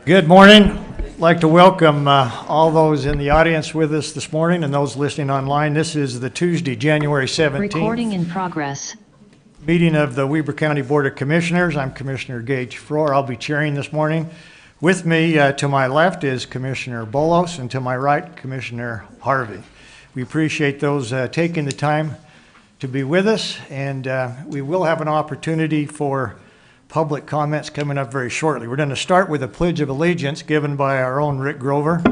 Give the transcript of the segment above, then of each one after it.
Good morning. I'd like to welcome all those in the audience with us this morning and those listening online. This is the Tuesday, January 17th. Recording in progress. Meeting of the Weber County Board of Commissioners. I'm Commissioner Gage Frohr. I'll be chairing this morning. With me to my left is Commissioner Bolos, and to my right, Commissioner Harvey. We appreciate those taking the time to be with us, and we will have an opportunity for public comments coming up very shortly. We're going to start with a Pledge of Allegiance given by our own Rick Grover,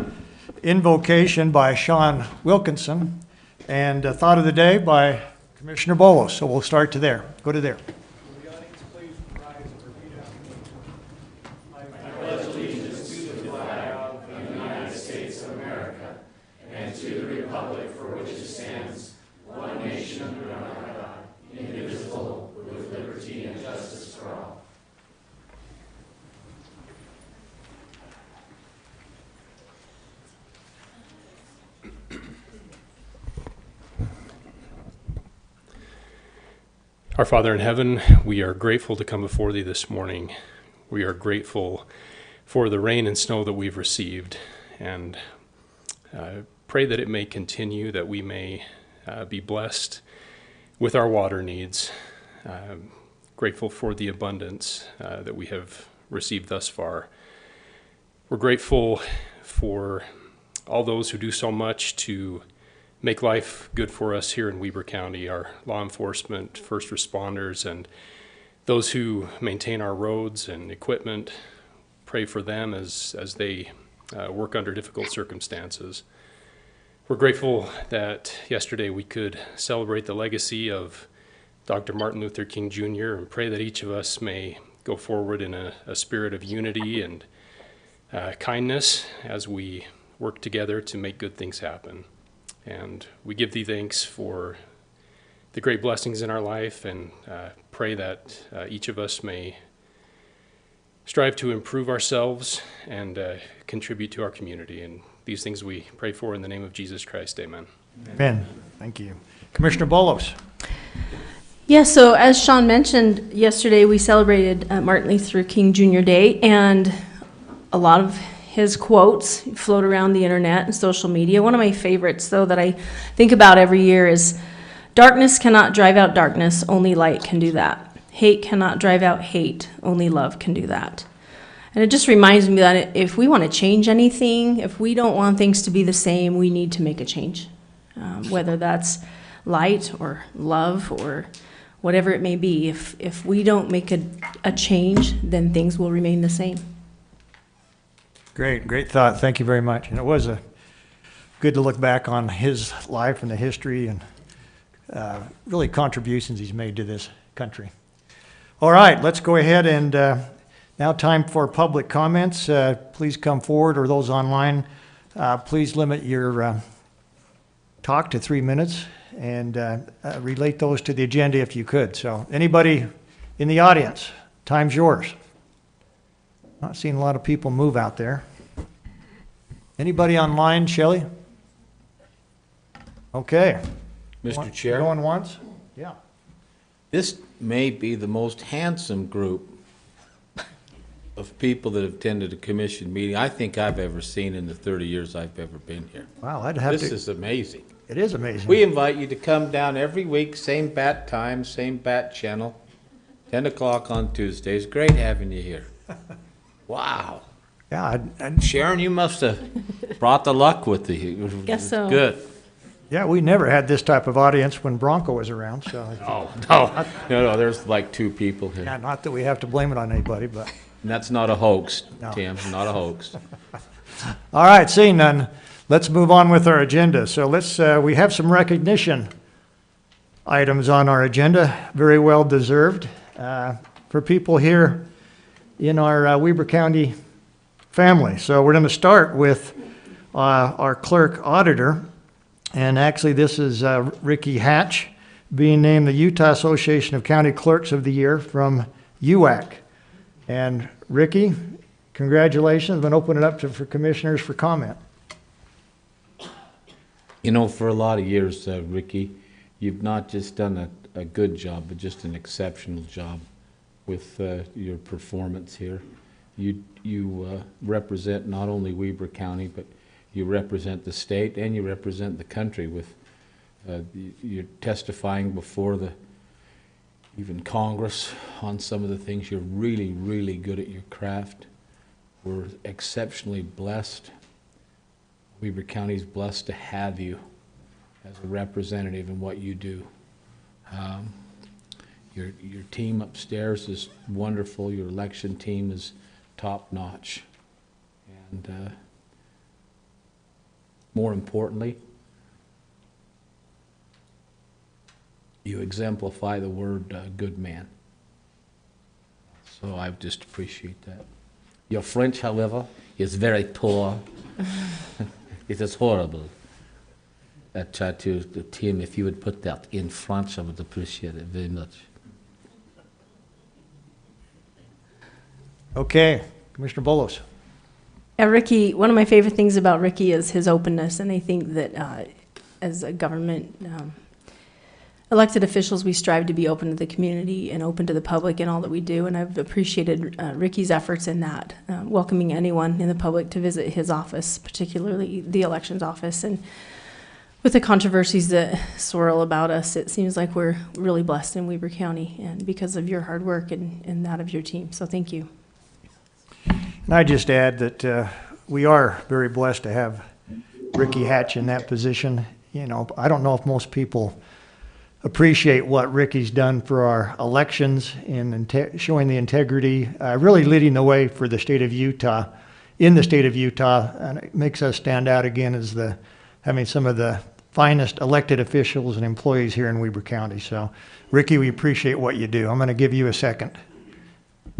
invocation by Sean Wilkinson, and a thought of the day by Commissioner Bolos. So we'll start to there. Go to there. Our Father in heaven, we are grateful to come before thee this morning. We are grateful for the rain and snow that we've received, and pray that it may continue, that we may be blessed with our water needs. Grateful for the abundance that we have received thus far. We're grateful for all those who do so much to make life good for us here in Weber County, our law enforcement, first responders, and those who maintain our roads and equipment. Pray for them as they work under difficult circumstances. We're grateful that yesterday we could celebrate the legacy of Dr. Martin Luther King Jr. and pray that each of us may go forward in a spirit of unity and kindness as we work together to make good things happen. And we give thee thanks for the great blessings in our life, and pray that each of us may strive to improve ourselves and contribute to our community. And these things we pray for in the name of Jesus Christ. Amen. Amen. Thank you. Commissioner Bolos. Yeah, so as Sean mentioned, yesterday we celebrated Martin Luther King Jr. Day, and a lot of his quotes float around the internet and social media. One of my favorites, though, that I think about every year is, "Darkness cannot drive out darkness, only light can do that. Hate cannot drive out hate, only love can do that." And it just reminds me that if we want to change anything, if we don't want things to be the same, we need to make a change. Whether that's light or love or whatever it may be, if we don't make a change, then things will remain the same. Great thought. Thank you very much. And it was good to look back on his life and the history and really contributions he's made to this country. All right, let's go ahead and now time for public comments. Please come forward, or those online. Please limit your talk to 3 minutes and relate those to the agenda if you could. So anybody in the audience, time's yours. Not seeing a lot of people move out there. Anybody online, Shelley? Okay. Mr. Chair, Going once? Yeah. this may be the most handsome group of people that have attended a commission meeting I think I've ever seen in the 30 years I've ever been here. Wow, I'd have This to. is amazing. It is amazing. We invite you to come down every week, same bat time, same bat channel, 10 o'clock on Tuesdays. Great having you here. Wow. Yeah, I'd, Sharon, you must have brought the luck with you. Guess so. Good. yeah, we never had this type of audience when Bronco was around. So, No, there's like 2 people here. yeah, not that we have to blame it on anybody, but And that's not a hoax, No. Tim, not a hoax. all right. Seeing none, let's move on with our agenda. So we have some recognition items on our agenda, very well deserved for people here in our Weber County family. So we're going to start with our clerk auditor, and actually this is Ricky Hatch being named the Utah Association of County Clerks of the Year from UAC. And Ricky, congratulations. I'm going to open it up for commissioners for comment. You know, for a lot of years, Ricky, you've not just done a good job, but just an exceptional job with your performance here. You represent not only Weber County, but you represent the state and you represent the country with you're testifying before even Congress on some of the things. You're really, really good at your craft. We're exceptionally blessed. Weber County is blessed to have you as a representative in what you do. Your team upstairs is wonderful. Your election team is top-notch. And more importantly, you exemplify the word good man. So I just appreciate that. Your French, however, is very poor. It is horrible. I tried to Tim, if you would put that in French, I would appreciate it very much. Okay, Commissioner Bolos. Yeah, Ricky, one of my favorite things about Ricky is his openness, and I think that as a government elected officials, we strive to be open to the community and open to the public in all that we do, and I've appreciated Ricky's efforts in that, welcoming anyone in the public to visit his office, particularly the elections office. And with the controversies that swirl about us, it seems like we're really blessed in Weber County, and because of your hard work and that of your team. So thank you. And I just add that we are very blessed to have Ricky Hatch in that position. You know, I don't know if most people appreciate what Ricky's done for our elections and showing the integrity, really leading the way for the state of Utah, in the state of Utah, and it makes us stand out again as having some of the finest elected officials and employees here in Weber County. So, Ricky, we appreciate what you do. I'm going to give you a second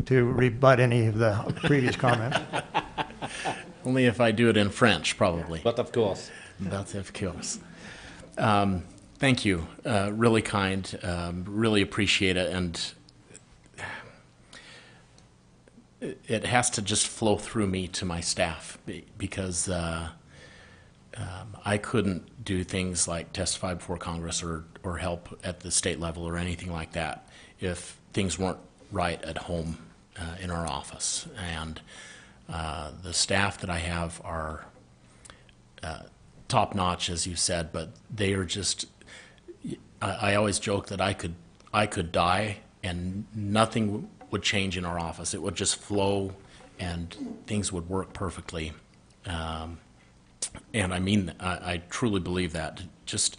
to rebut any of the previous comments. Only if I do it in French, probably. But of course. But of course. Thank you. Really kind. Really appreciate it. And it has to just flow through me to my staff because I couldn't do things like testify before Congress or help at the state level or anything like that if things weren't right at home in our office. And the staff that I have are top-notch, as you said, but they are just, I always joke that I could die and nothing would change in our office. It would just flow and things would work perfectly. And I mean, I truly believe that. Just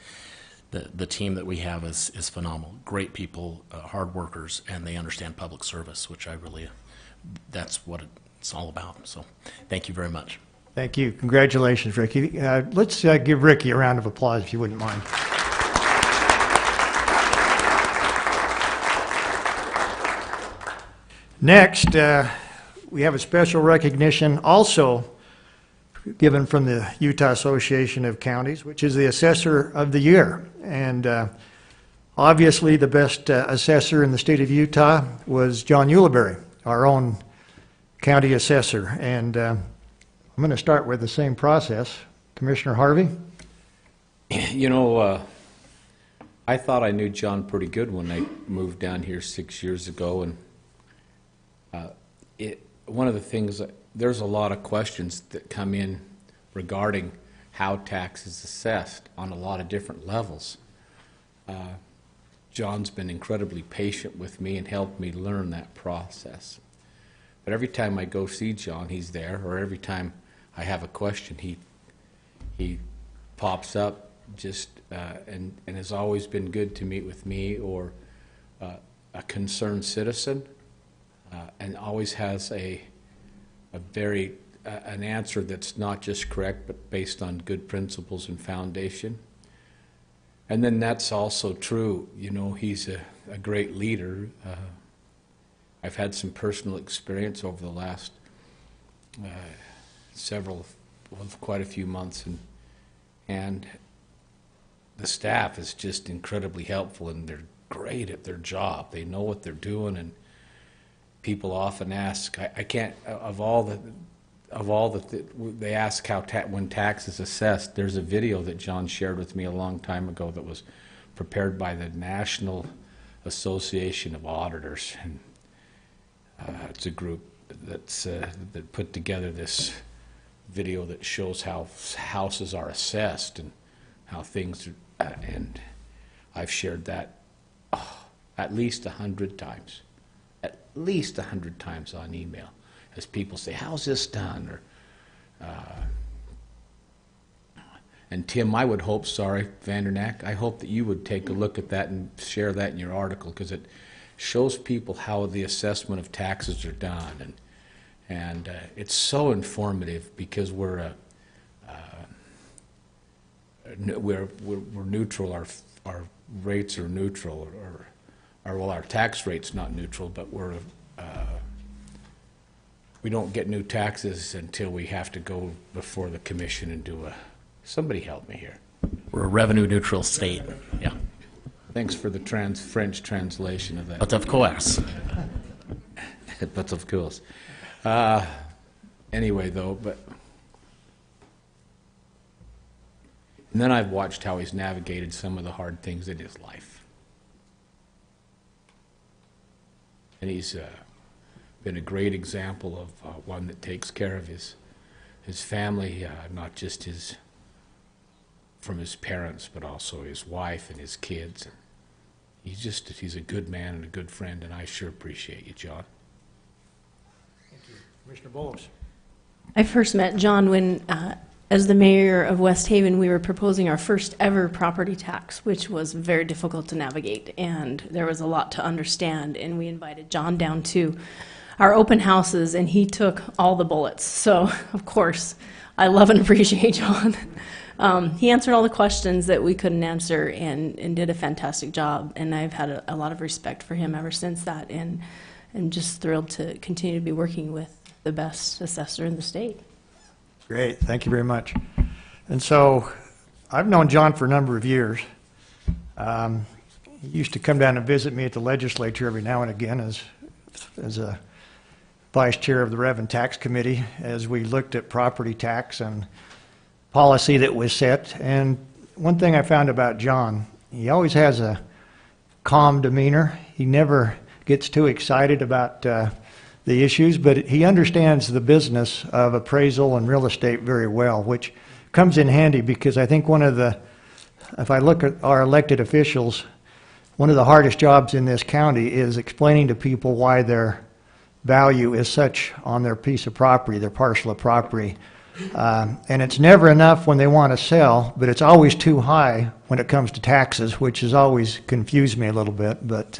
the team that we have is phenomenal. Great people, hard workers, and they understand public service, which that's what it's all about. So thank you very much. Thank you. Congratulations, Ricky. Let's give Ricky a round of applause, if you wouldn't mind. Next, we have a special recognition also given from the Utah Association of Counties, which is the Assessor of the Year. And obviously the best assessor in the state of Utah was John Ulibarri, our own county assessor. And I'm going to start with the same process. Commissioner Harvey? You know, I thought I knew John pretty good when I moved down here 6 years ago, and one of the things, there's a lot of questions that come in regarding how tax is assessed on a lot of different levels. John's been incredibly patient with me and helped me learn that process. But every time I go see John, he's there, or every time I have a question, he pops up just and has always been good to meet with me or a concerned citizen, and always has an answer that's not just correct but based on good principles and foundation. And then that's also true, you know, he's a great leader. I've had some personal experience over the last quite a few months, and the staff is just incredibly helpful, and they're great at their job. They know what they're doing, and people often ask, I can't, they ask when tax is assessed. There's a video that John shared with me a long time ago that was prepared by the National Association of Auditors, and it's a group that put together this video that shows how houses are assessed and how things are, and I've shared that at least 100 times. At least 100 times on email, as people say, how's this done? Or, and Tim, I would hope, sorry, Vandernack, I hope that you would take a look at that and share that in your article, because it shows people how the assessment of taxes are done, and it's so informative, because we're neutral. Our rates are neutral, or well, our tax rate's not neutral, but we don't get new taxes until we have to go before the commission and do somebody help me here. We're a revenue neutral state. Yeah. Thanks for the French translation of that. But of course. But of course. Anyway, though, and then I've watched how he's navigated some of the hard things in his life. And he's been a great example of one that takes care of his family, not just from his parents, but also his wife and his kids. And he's a good man and a good friend, and I sure appreciate you, John. Thank you. Commissioner Bowles. I first met John when, as the mayor of West Haven, we were proposing our first ever property tax, which was very difficult to navigate, and there was a lot to understand, and we invited John down to our open houses, and he took all the bullets. So, of course, I love and appreciate John. He answered all the questions that we couldn't answer, and did a fantastic job, and I've had a lot of respect for him ever since that, and I'm just thrilled to continue to be working with the best assessor in the state. Great, thank you very much. And so, I've known John for a number of years. He used to come down and visit me at the legislature every now and again as a vice chair of the Rev and Tax Committee, as we looked at property tax and policy that was set. And one thing I found about John, he always has a calm demeanor. He never gets too excited about the issues, but he understands the business of appraisal and real estate very well, which comes in handy, because I think if I look at our elected officials, one of the hardest jobs in this county is explaining to people why their value is such on their piece of property, their parcel of property. And it's never enough when they want to sell, but it's always too high when it comes to taxes, which has always confused me a little bit. But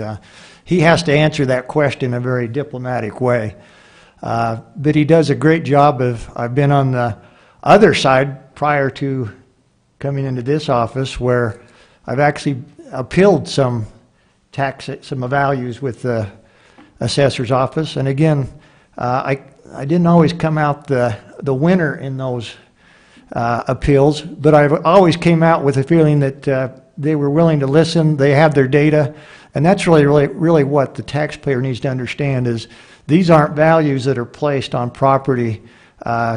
he has to answer that question in a very diplomatic way. But he does a great job I've been on the other side prior to coming into this office, where I've actually appealed some values with the assessor's office. And again, I didn't always come out the winner in those appeals, but I've always came out with a feeling that they were willing to listen, they have their data, and that's really what the taxpayer needs to understand, is these aren't values that are placed on property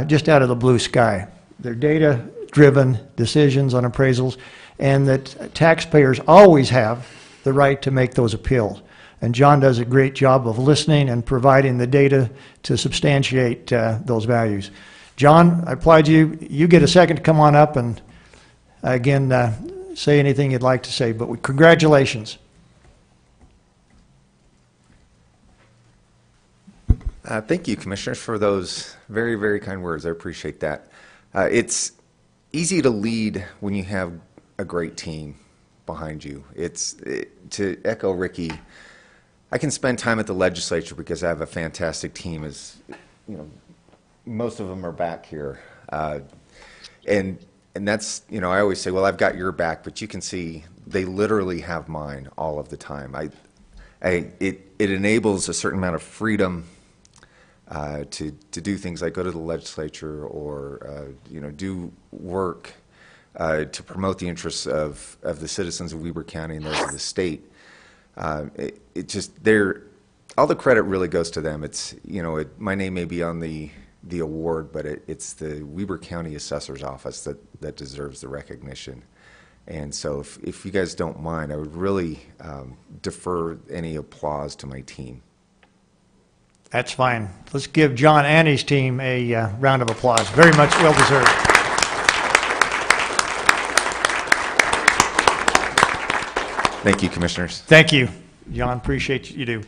just out of the blue sky. They're data-driven decisions on appraisals, and that taxpayers always have the right to make those appeals. And John does a great job of listening and providing the data to substantiate those values. John, I applaud you. You get a second to come on up and, again, say anything you'd like to say. But congratulations. Thank you, Commissioners, for those very, very kind words. I appreciate that. It's easy to lead when you have a great team behind you. To echo Ricky, I can spend time at the legislature because I have a fantastic team. As you know, most of them are back here, and that's, you know, I always say, well, I've got your back, but you can see they literally have mine all of the time. It enables a certain amount of freedom to do things like go to the legislature or you know, do work to promote the interests of the citizens of Weber County and those of the state. All the credit really goes to them. It's, you know, my name may be on the award, but it's the Weber County Assessor's Office that deserves the recognition. And so if you guys don't mind, I would really defer any applause to my team. That's fine. Let's give John Annie's team a round of applause. Very much well deserved. Thank you, Commissioners. Thank you, John. Appreciate you do.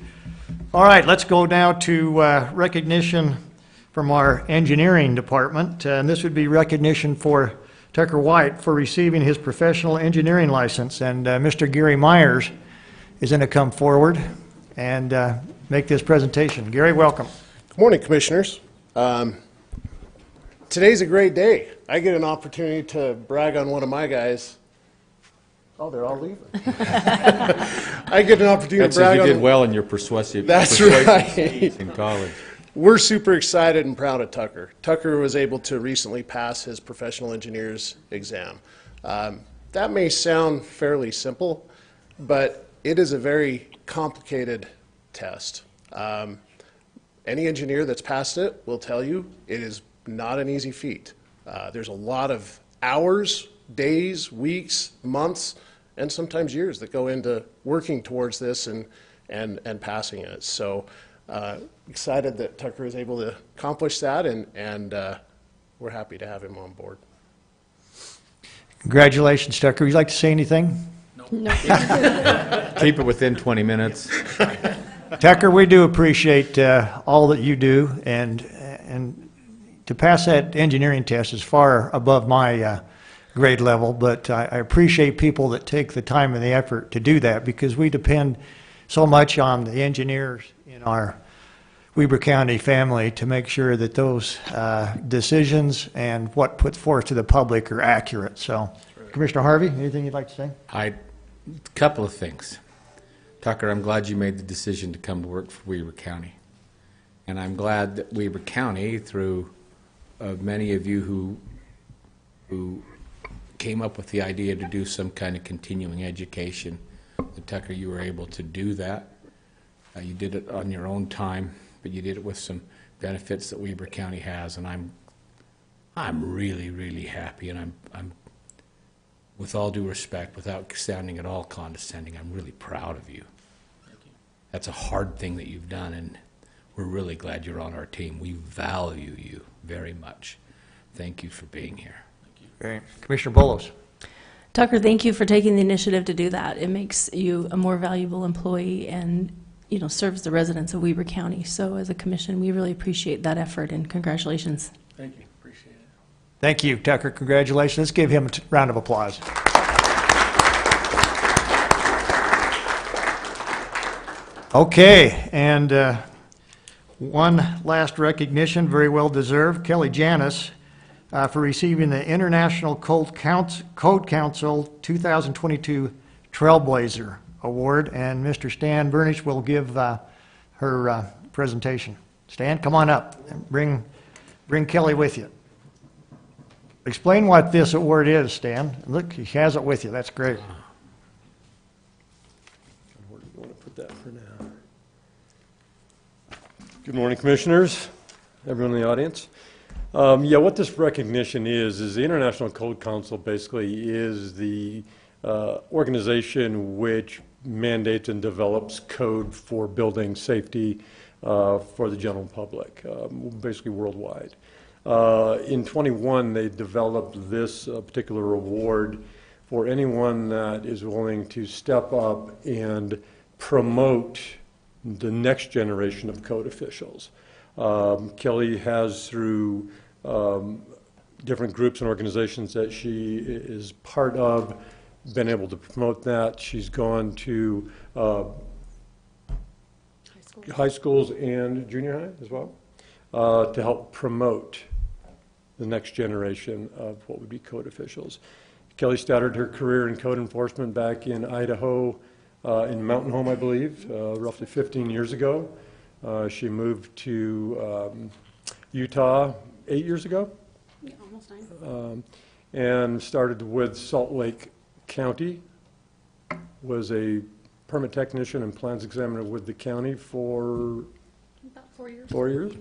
All right, let's go now to recognition from our engineering department. And this would be recognition for Tucker White for receiving his professional engineering license. And Mr. Gary Myers is going to come forward and make this presentation. Gary, welcome. Good morning, Commissioners. Today's a great day. I get an opportunity to brag on one of my guys. Oh, they're all leaving. I get an opportunity That to brag says you on. did well in your persuasive. That's persuasive right. speech in college. We're super excited and proud of Tucker. Tucker was able to recently pass his professional engineer's exam. That may sound fairly simple, but it is a very complicated test. Any engineer that's passed it will tell you it is not an easy feat. There's a lot of hours, days, weeks, months, and sometimes years that go into working towards this and passing it. So excited that Tucker is able to accomplish that, and we're happy to have him on board. Congratulations, Tucker. Would you like to say anything? Keep it within 20 minutes. Tucker, we do appreciate all that you do, and to pass that engineering test is far above my grade level, but I appreciate people that take the time and the effort to do that, because we depend so much on the engineers in our Weber County family to make sure that those decisions and what put forth to the public are accurate. So, Commissioner Harvey, anything you'd like to say? A couple of things. Tucker, I'm glad you made the decision to come to work for Weber County. And I'm glad that Weber County, through many of you who came up with the idea to do some kind of continuing education, that Tucker, you were able to do that. You did it on your own time, but you did it with some benefits that Weber County has, and I'm really, really happy, and I'm with all due respect, without sounding at all condescending, I'm really proud of you. That's a hard thing that you've done, and we're really glad you're on our team. We value you very much. Thank you for being here. Great. Commissioner Bolos. Tucker, thank you for taking the initiative to do that. It makes you a more valuable employee and, you know, serves the residents of Weber County. So as a commission, we really appreciate that effort, and congratulations. Thank you. Appreciate it. Thank you, Tucker. Congratulations. Let's give him a round of applause. Okay, and one last recognition, very well deserved, Kelly Janis, for receiving the International Code Council 2022 Trailblazer Award, and Mr. Stan Burnish will give her presentation. Stan, come on up and bring Kelly with you. Explain what this award is, Stan. Look, he has it with you. That's great. Where do you want to put that for now? Good morning, Commissioners, everyone in the audience. Yeah, what this recognition is the International Code Council basically is the organization which mandates and develops code for building safety for the general public, basically worldwide. In 21, they developed this particular award for anyone that is willing to step up and promote the next generation of code officials. Kelly has, through different groups and organizations that she is part of, been able to promote that. She's gone to high schools and junior high as well to help promote the next generation of what would be code officials. Kelly started her career in code enforcement back in Idaho, in Mountain Home, I believe, roughly 15 years ago. She moved to Utah 8 years ago. Yeah, almost 9. And started with Salt Lake County, was a permit technician and plans examiner with the county for About 4 years. 4 years.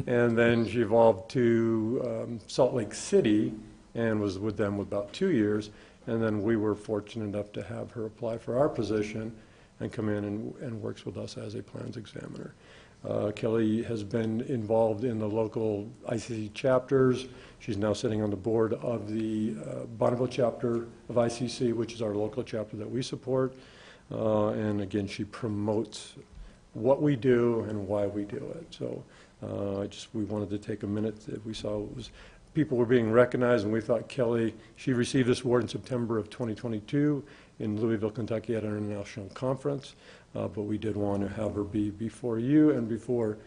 And then she evolved to Salt Lake City and was with them about 2 years. And then we were fortunate enough to have her apply for our position and come in and works with us as a plans examiner. Kelly has been involved in the local ICC chapters. She's now sitting on the board of the Bonneville chapter of ICC, which is our local chapter that we support. And again, she promotes what we do and why we do it. So we wanted to take a minute. That we saw it was people were being recognized, and we thought Kelly, she received this award in September of 2022 in Louisville, Kentucky at an international conference. But we did want to have her be before you and before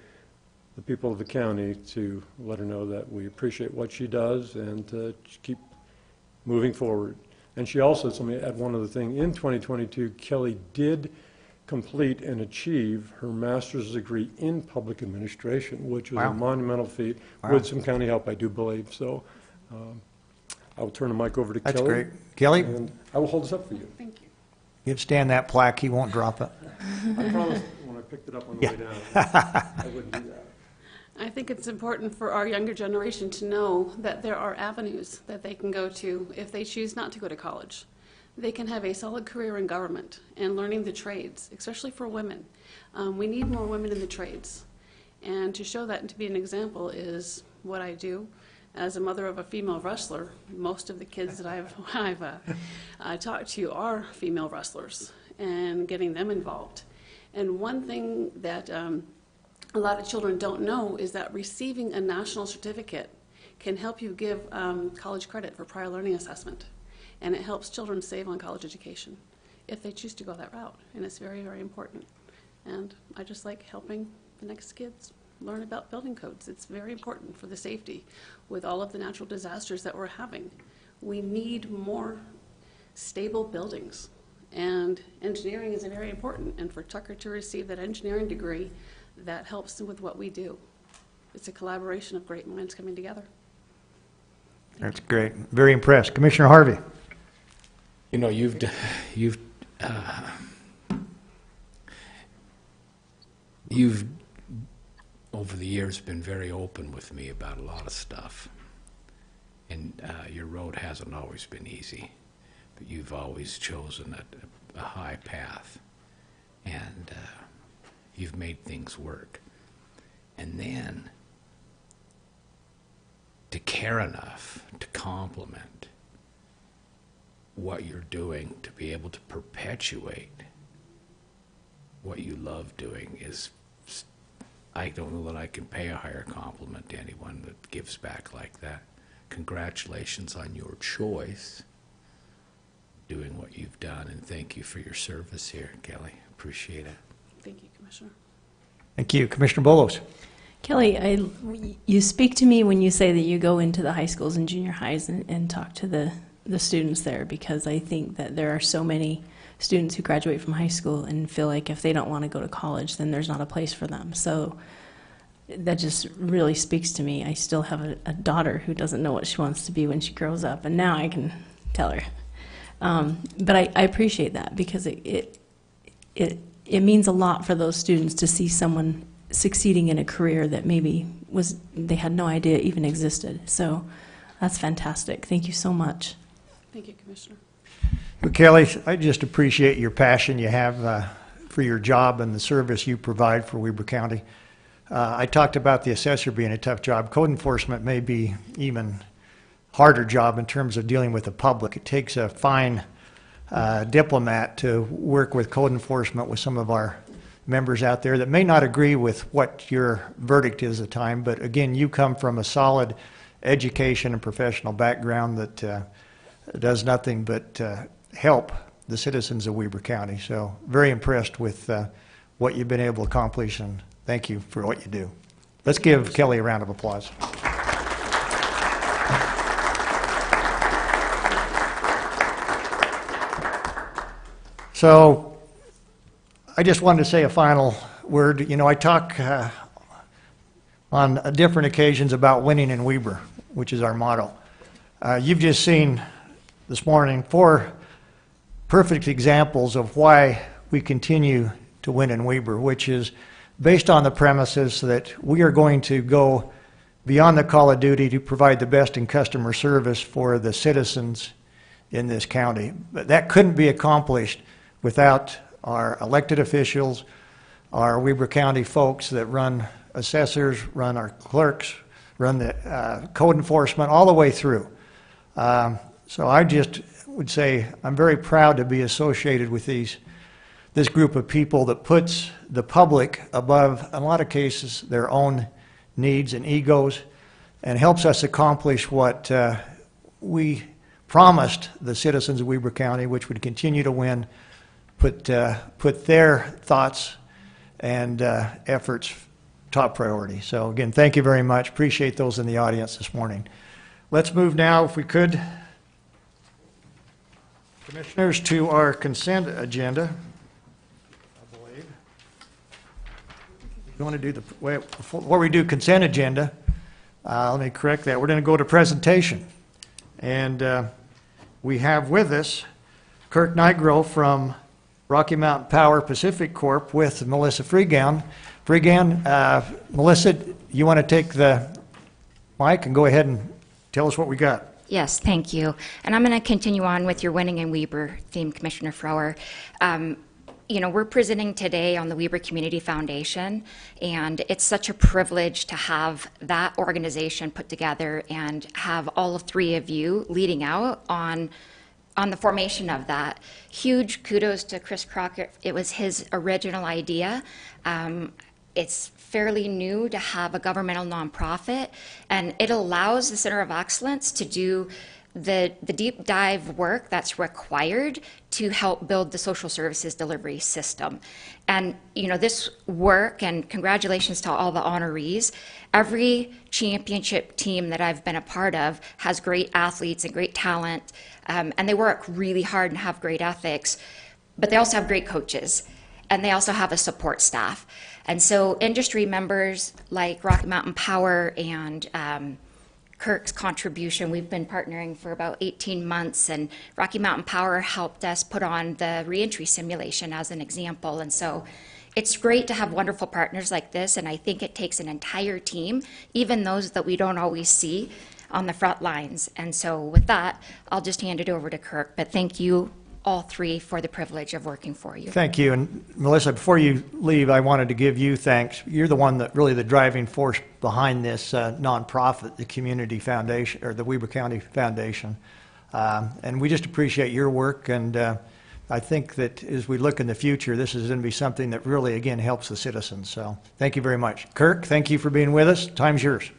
the people of the county to let her know that we appreciate what she does and to keep moving forward. And she also, so let me add one other thing, in 2022, Kelly did complete and achieve her master's degree in public administration, which was Wow. a monumental feat Wow. with some county help, I do believe. So I will turn the mic over to That's Kelly. great. Kelly, And I will hold this up for you. Thank you. give Stan that plaque, he won't drop it. I promised when I picked it up on the way down, I wouldn't do that. I think it's important for our younger generation to know that there are avenues that they can go to if they choose not to go to college. They can have a solid career in government and learning the trades, especially for women. We need more women in the trades. And to show that and to be an example is what I do. As a mother of a female wrestler, most of the kids that I've talked to are female wrestlers and getting them involved. And one thing that a lot of children don't know is that receiving a national certificate can help you give college credit for prior learning assessment. And it helps children save on college education if they choose to go that route. And it's very, very important. And I just like helping the next kids learn about building codes. It's very important for the safety with all of the natural disasters that we're having. We need more stable buildings. And engineering is very important. And for Tucker to receive that engineering degree, that helps with what we do. It's a collaboration of great minds coming together. That's great. Very impressed. Commissioner Harvey. You know, you've over the years been very open with me about a lot of stuff, and your road hasn't always been easy, but you've always chosen a high path, and you've made things work. And then to care enough to compliment what you're doing, to be able to perpetuate what you love doing is, I don't know that I can pay a higher compliment to anyone that gives back like that. Congratulations on your choice, doing what you've done, and thank you for your service here, Kelly. Appreciate it. Thank you, Commissioner. Thank you. Commissioner Bolos. Kelly, you speak to me when you say that you go into the high schools and junior highs and talk to the students there, because I think that there are so many students who graduate from high school and feel like if they don't want to go to college, then there's not a place for them. So that just really speaks to me. I still have a daughter who doesn't know what she wants to be when she grows up, and now I can tell her. But I appreciate that, because it means a lot for those students to see someone succeeding in a career that maybe they had no idea even existed. So that's fantastic. Thank you so much. Thank you, Commissioner. Well, Kelly, I just appreciate your passion you have for your job and the service you provide for Weber County. I talked about the assessor being a tough job. Code enforcement may be even harder job in terms of dealing with the public. It takes a fine diplomat to work with code enforcement with some of our members out there that may not agree with what your verdict is at the time, but again, you come from a solid education and professional background that does nothing but help the citizens of Weber County. So very impressed with what you've been able to accomplish, and thank you for what you do. Let's give Kelly a round of applause. So I just wanted to say a final word. You know, I talk on different occasions about winning in Weber, which is our motto. You've just seen this morning 4 perfect examples of why we continue to win in Weber, which is based on the premises that we are going to go beyond the call of duty to provide the best in customer service for the citizens in this county. But that couldn't be accomplished without our elected officials, our Weber County folks that run assessors, run our clerks, run the code enforcement, all the way through. So I just would say I'm very proud to be associated with this group of people that puts the public above, in a lot of cases, their own needs and egos, and helps us accomplish what we promised the citizens of Weber County, which would continue to win, put their thoughts and efforts top priority. So again, thank you very much. Appreciate those in the audience this morning. Let's move now, if we could, Commissioners, to our consent agenda. I believe. You want to do before we do consent agenda, let me correct that. We're going to go to presentation. And we have with us Kirk Nigro from Rocky Mountain Power Pacific Corp. With Melissa Freegan. Melissa, you want to take the mic and go ahead and tell us what we got? Yes, thank you. And I'm going to continue on with your Winning in Weber theme, Commissioner Frower. You know, we're presenting today on the Weber Community Foundation, and it's such a privilege to have that organization put together and have all of three of you leading out on the formation of that. Huge kudos to Chris Crockett. It was his original idea. It's fairly new to have a governmental nonprofit, and it allows the Center of Excellence to do the deep dive work that's required to help build the social services delivery system. And you know, this work, and congratulations to all the honorees, every championship team that I've been a part of has great athletes and great talent, and they work really hard and have great ethics, but they also have great coaches, and they also have a support staff. And so industry members like Rocky Mountain Power and Kirk's contribution, we've been partnering for about 18 months, and Rocky Mountain Power helped us put on the reentry simulation as an example. And so it's great to have wonderful partners like this, and I think it takes an entire team, even those that we don't always see on the front lines. And so with that, I'll just hand it over to Kirk, but thank you all three for the privilege of working for you. Thank you. And Melissa, before you leave, I wanted to give you thanks. You're the one that really the driving force behind this nonprofit, the Community Foundation, or the Weber County Foundation. And we just appreciate your work. And I think that as we look in the future, this is going to be something that really, again, helps the citizens. So thank you very much. Kirk, thank you for being with us. Time's yours.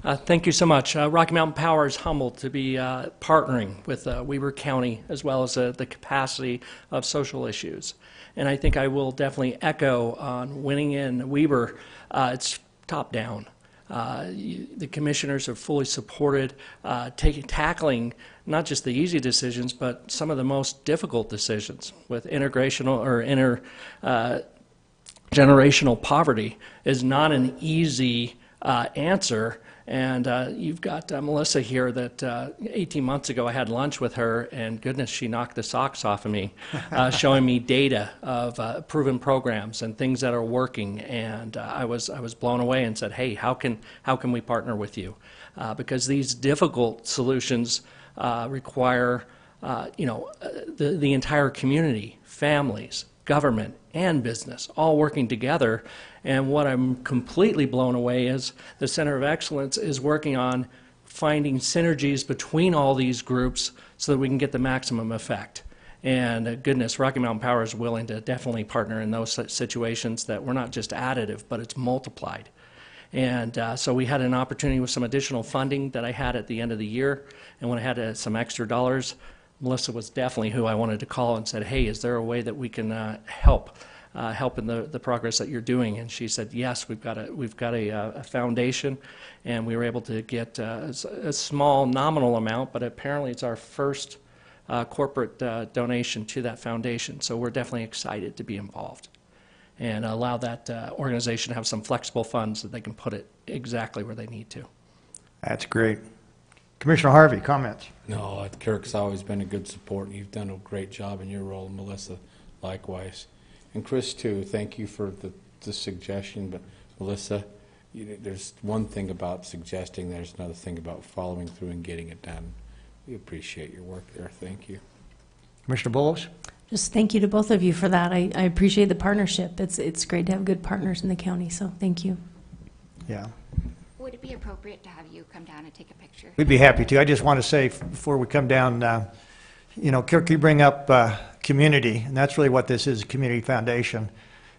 Thank you so much. Rocky Mountain Power is humbled to be partnering with Weber County as well as the capacity of social issues. And I think I will definitely echo on Winning in Weber. It's top down. The commissioners have fully supported tackling not just the easy decisions, but some of the most difficult decisions with intergenerational poverty is not an easy answer. And you've got Melissa here that 18 months ago I had lunch with her, and goodness, she knocked the socks off of me, showing me data of proven programs and things that are working. And I was blown away and said, hey, how can we partner with you? Because these difficult solutions require the entire community, families, government, and business all working together. And what I'm completely blown away is the Center of Excellence is working on finding synergies between all these groups so that we can get the maximum effect. And goodness, Rocky Mountain Power is willing to definitely partner in those situations that we're not just additive, but it's multiplied. And so we had an opportunity with some additional funding that I had at the end of the year. And when I had some extra dollars, Melissa was definitely who I wanted to call and said, hey, is there a way that we can help in the progress that you're doing? And she said, yes, we've got a foundation, and we were able to get a small nominal amount, but apparently it's our first corporate donation to that foundation. So we're definitely excited to be involved and allow that organization to have some flexible funds that they can put it exactly where they need to. That's great. Commissioner Harvey, comments? No, Kirk's always been a good support, and you've done a great job in your role, Melissa, likewise. And Chris, too, thank you for the suggestion, but Melissa, there's one thing about suggesting, there's another thing about following through and getting it done. We appreciate your work there. Thank you. Commissioner Bullows? Just thank you to both of you for that. I appreciate the partnership. It's great to have good partners in the county, so thank you. Yeah. Would it be appropriate to have you come down and take a picture? We'd be happy to. I just want to say before we come down, Kirk, you bring up community, and that's really what this is, a community foundation.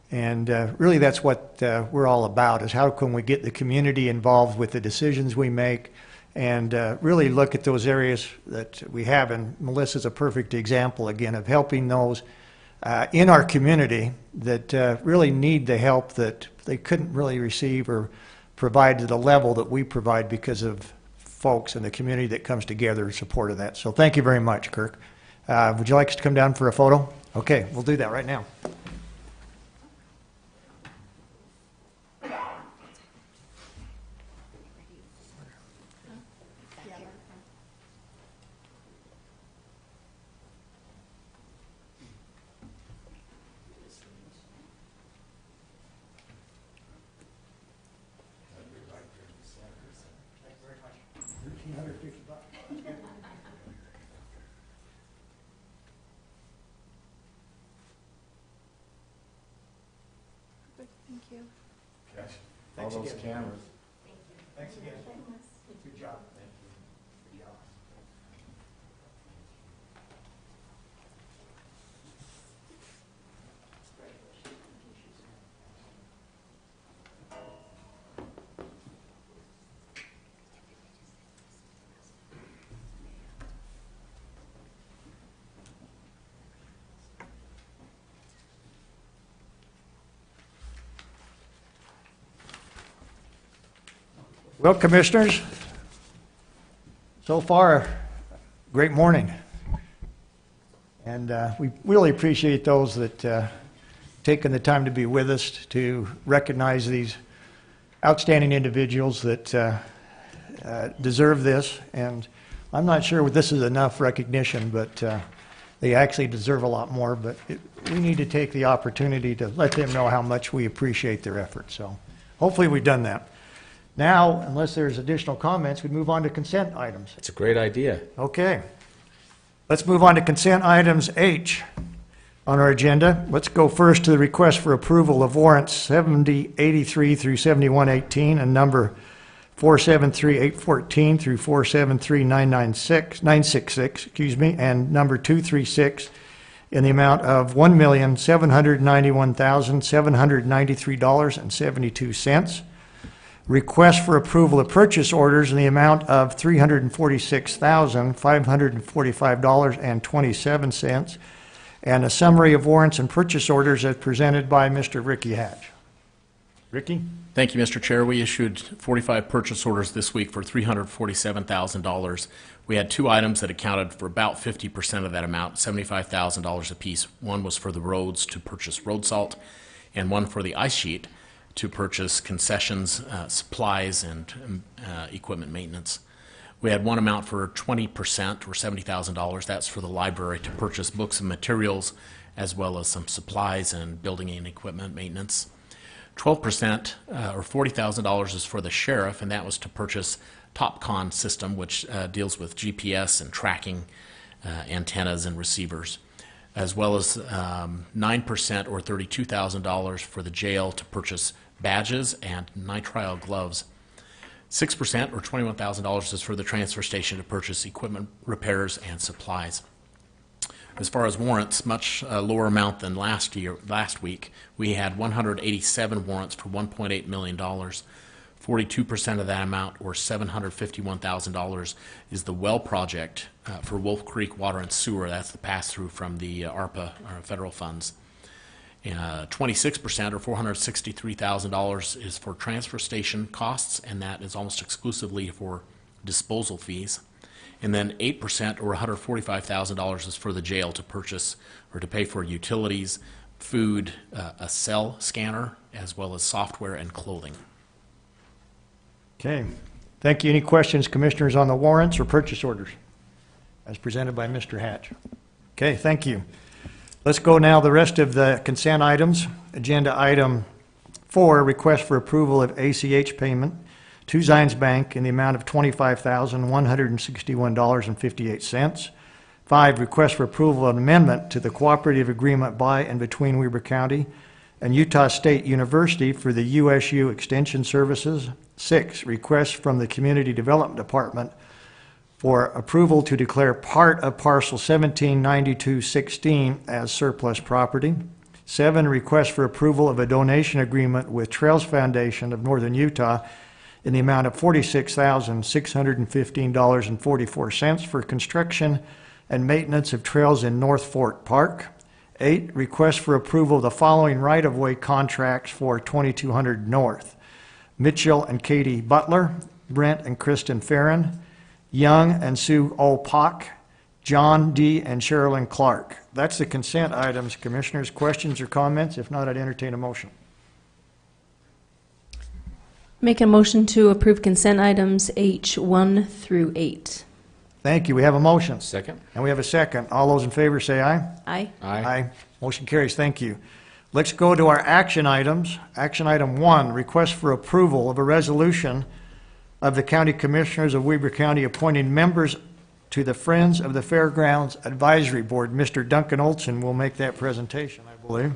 And really that's what we're all about, is how can we get the community involved with the decisions we make and really look at those areas that we have. And Melissa's a perfect example, again, of helping those in our community that really need the help that they couldn't really receive or provide to the level that we provide because of folks in the community that comes together in support of that. So thank you very much, Kirk. Would you like us to come down for a photo? Okay, we'll do that right now. All those cameras. Thanks again. Good job. Good job. Well, Commissioners, so far, great morning. And we really appreciate those that taken the time to be with us to recognize these outstanding individuals that deserve this. And I'm not sure this is enough recognition, but they actually deserve a lot more. But we need to take the opportunity to let them know how much we appreciate their efforts. So hopefully we've done that. Now, unless there's additional comments, we move on to consent items. It's a great idea. Okay. Let's move on to consent items H on our agenda. Let's go first to the request for approval of warrants 7083 through 7118 and number 473814 through 473966, and number 236 in the amount of $1,791,793.72. Request for approval of purchase orders in the amount of $346,545.27, and a summary of warrants and purchase orders as presented by Mr. Ricky Hatch. Ricky? Thank you, Mr. Chair. We issued 45 purchase orders this week for $347,000. We had two items that accounted for about 50% of that amount, $75,000 apiece. One was for the roads to purchase road salt, and one for the ice sheet to purchase concessions, supplies, and equipment maintenance. We had one amount for 20%, or $70,000. That's for the library to purchase books and materials, as well as some supplies and building and equipment maintenance. 12%, or $40,000, is for the sheriff, and that was to purchase TopCon system, which deals with GPS and tracking antennas and receivers, as well as 9%, or $32,000, for the jail to purchase badges and nitrile gloves. 6%, or $21,000, is for the transfer station to purchase equipment repairs and supplies. As far as warrants, much lower amount than last week. We had 187 warrants for $1.8 million. 42% of that amount, or $751,000, is the well project for Wolf Creek Water and Sewer. That's the pass-through from the ARPA, federal funds. 26%, or $463,000, is for transfer station costs, and that is almost exclusively for disposal fees. And then 8%, or $145,000, is for the jail to purchase or to pay for utilities, food, a cell scanner, as well as software and clothing. Okay. Thank you. Any questions, Commissioners, on the warrants or purchase orders as presented by Mr. Hatch? Okay, thank you. Let's go now the rest of the consent items. Agenda item 4, request for approval of ACH payment to Zions Bank in the amount of $25,161.58. 5, request for approval of an amendment to the cooperative agreement by and between Weber County and Utah State University for the USU Extension Services. 6, request from the Community Development Department for approval to declare part of parcel 179216 as surplus property. 7, request for approval of a donation agreement with Trails Foundation of Northern Utah in the amount of $46,615.44 for construction and maintenance of trails in North Fork Park. 8, request for approval of the following right-of-way contracts for 2200 North. Mitchell and Katie Butler, Brent and Kristen Farron, Young and Sue Olpak, John D. and Sherilyn Clark. That's the consent items. Commissioners, questions or comments? If not, I'd entertain a motion. Make a motion to approve consent items H1 through 8. Thank you. We have a motion. Second? And we have a second. All those in favor say aye. Aye. Aye. Motion carries. Thank you. Let's go to our action items. Action item 1, request for approval of a resolution of the County Commissioners of Weber County appointing members to the Friends of the Fairgrounds Advisory Board. Mr. Duncan Olson will make that presentation, I believe.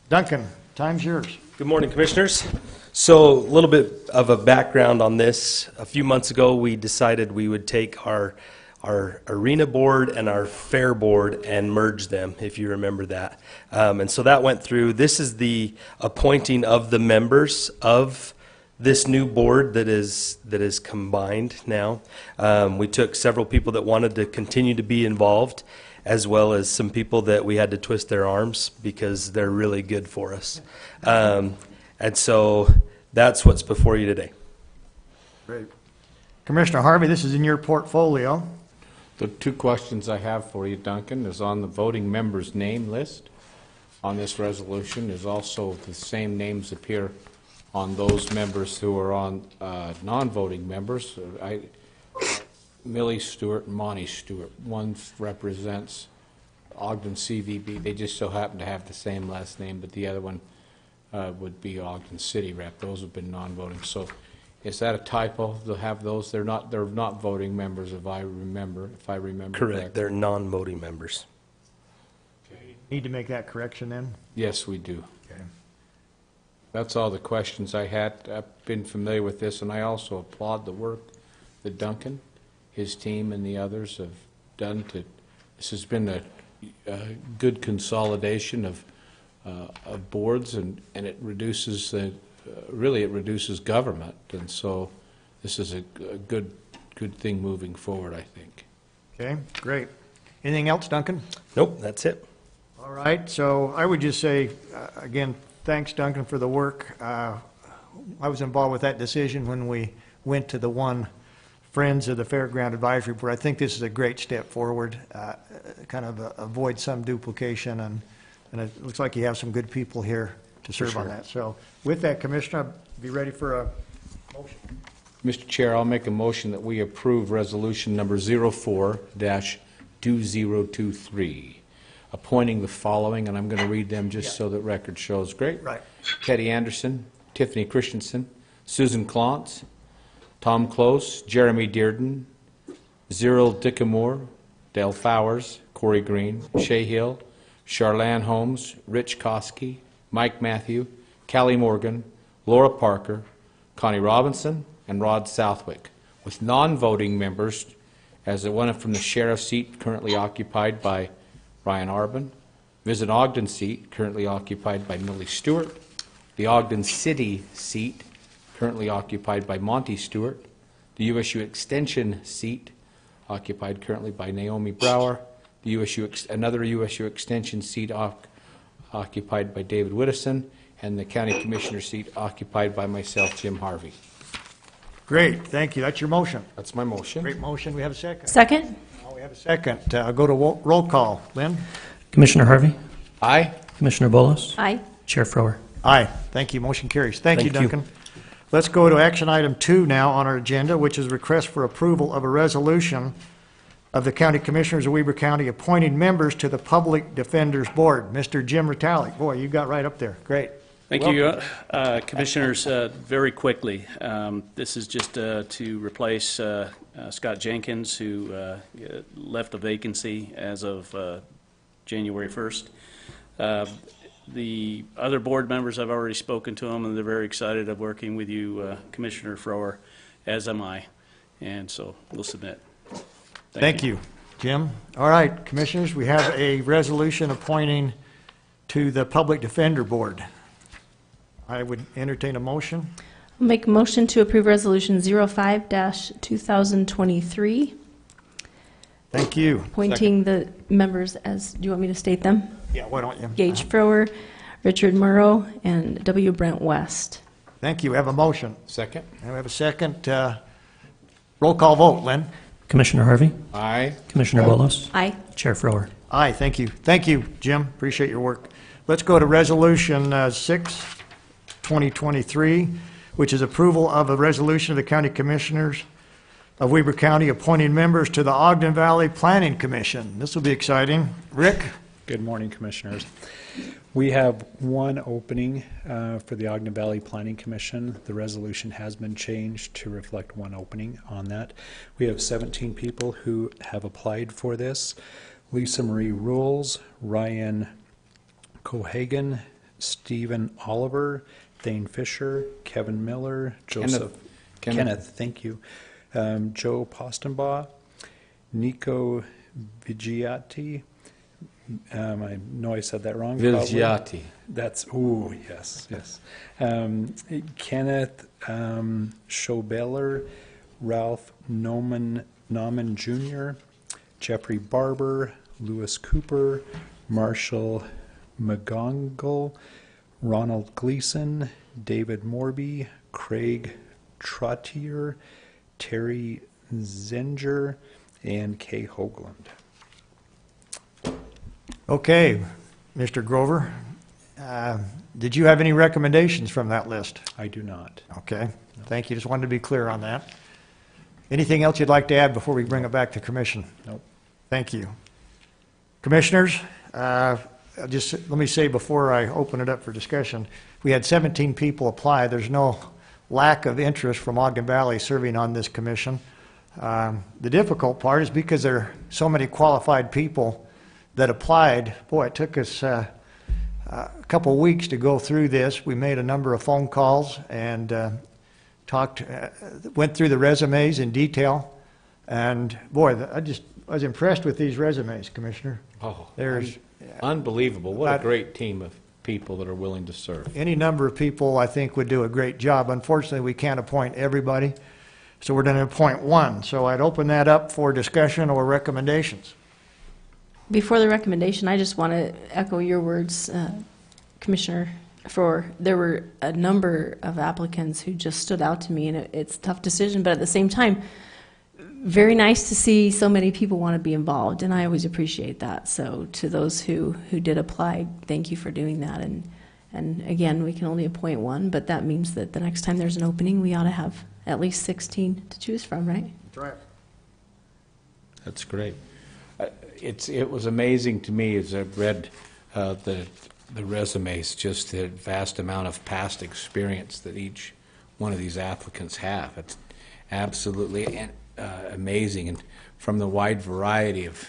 Duncan, time's yours. Good morning, Commissioners. So a little bit of a background on this. A few months ago, we decided we would take our arena board and our fair board and merge them, if you remember that. And so that went through. This is the appointing of the members of this new board that is combined now. We took several people that wanted to continue to be involved, as well as some people that we had to twist their arms because they're really good for us. And so that's what's before you today. Great. Commissioner Harvey, this is in your portfolio. The 2 questions I have for you, Duncan, is on the voting members' name list on this resolution is also the same names appear on those members who are on non-voting members. Millie Stewart and Monty Stewart. One represents Ogden CVB. They just so happen to have the same last name, but the other one would be Ogden City Rep. Those have been non-voting. So is that a typo to have those? They're not voting members if I remember Correct. correctly. They're non-voting members. Okay. Need to make that correction then? Yes, we do. Okay. That's all the questions I had. I've been familiar with this, and I also applaud the work that Duncan, his team, and the others have done to. This has been a good consolidation of boards, and it reduces really it reduces government, and so this is a good thing moving forward, I think. Okay, great. Anything else, Duncan? Nope, that's it. All right, so I would just say, again, thanks, Duncan, for the work. I was involved with that decision when we went to the one Friends of the Fairground Advisory Board. I think this is a great step forward, kind of avoid some duplication, and it looks like you have some good people here to serve on that. So with that, Commissioner, I'd be ready for a motion. Mr. Chair, I'll make a motion that we approve resolution number 04-2023, appointing the following, and I'm going to read them just so that record shows. Great. Right. Teddy Anderson, Tiffany Christensen, Susan Klontz, Tom Close, Jeremy Dearden, Cyril Dickamore, Dale Fowers, Corey Green, Shay Hill, Charlanne Holmes, Rich Koski, Mike Matthew, Callie Morgan, Laura Parker, Connie Robinson, and Rod Southwick, with non-voting members as the one from the sheriff's seat currently occupied by Ryan Arbin, Visit Ogden seat currently occupied by Millie Stewart, the Ogden City seat currently occupied by Monty Stewart, the USU Extension seat occupied currently by Naomi Brower, the another USU Extension seat occupied by David Widdowson, and the County Commissioner seat occupied by myself, Jim Harvey. Great, thank you. That's your motion. That's my motion. Great motion. We have a second. Second? We have a second. I'll go to roll call. Lynn? Commissioner Harvey? Aye. Commissioner Bolos? Aye. Chair Frower? Aye. Thank you. Motion carries. Thank you, Thank you. Duncan. Let's go to action item 2 now on our agenda, which is request for approval of a resolution of the County Commissioners of Weber County appointing members to the Public Defenders Board. Mr. Jim Ritalik. Boy, you got right up there. Great. Thank you, Commissioners. Very quickly, this is just to replace Scott Jenkins, who left the vacancy as of January 1st. The other board members, I've already spoken to them, and they're very excited of working with you, Commissioner Frower, as am I. And so we'll submit. Thank you, Jim. All right, Commissioners, we have a resolution appointing to the Public Defender Board. I would entertain a motion. I'll make a motion to approve Resolution 05-2023, Thank you. appointing the members as, do you want me to state them? Yeah, why don't you? Gage Frower, Richard Murrow, and W. Brent West. Thank you. We have a motion. Second? And we have a second. Roll call vote, Lynn. Commissioner Harvey? Aye. Commissioner Bolos? Aye. Chair Frower? Aye, thank you. Thank you, Jim. Appreciate your work. Let's go to Resolution 6-2023, which is approval of a resolution of the County Commissioners of Weber County appointing members to the Ogden Valley Planning Commission. This will be exciting. Rick? Good morning, Commissioners. We have one opening for the Ogden Valley Planning Commission. The resolution has been changed to reflect one opening on that. We have 17 people who have applied for this. Lisa Marie Rules, Ryan Cohagen, Stephen Oliver, Thane Fisher, Kevin Miller, Joseph Kenneth, thank you, Joe Postenbaugh, Nico Vigiati. I know I said that wrong. Vigiati. That's, ooh, yes, yes. Kenneth Schobeller, Ralph Nauman Jr., Jeffrey Barber, Lewis Cooper, Marshall McGongle, Ronald Gleason, David Morby, Craig Trottier, Terry Zenger, and Kay Hoagland. Okay, Mr. Grover, did you have any recommendations from that list? I do not. Okay, thank you. Just wanted to be clear on that. Anything else you'd like to add before we bring it back to commission? Nope. Thank you. Commissioners, just let me say before I open it up for discussion, we had 17 people apply. There's no lack of interest from Ogden Valley serving on this commission. The difficult part is because there are so many qualified people that applied. Boy, it took us a couple weeks to go through this. We made a number of phone calls and went through the resumes in detail. And boy, I was impressed with these resumes, Commissioner. Oh, There's unbelievable. What a great team of people that are willing to serve. any number of people I think would do a great job. Unfortunately, we can't appoint everybody, so we're going to appoint one. So I'd open that up for discussion or recommendations. Before the recommendation, I just want to echo your words, Commissioner, there were a number of applicants who just stood out to me, and it's a tough decision, but at the same time, very nice to see so many people want to be involved, and I always appreciate that. So to those who did apply, thank you for doing that. And again, we can only appoint one, but that means that the next time there's an opening, we ought to have at least 16 to choose from, right? That's right. That's great. It was amazing to me as I read the resumes, just the vast amount of past experience that each one of these applicants have. It's absolutely amazing, and from the wide variety of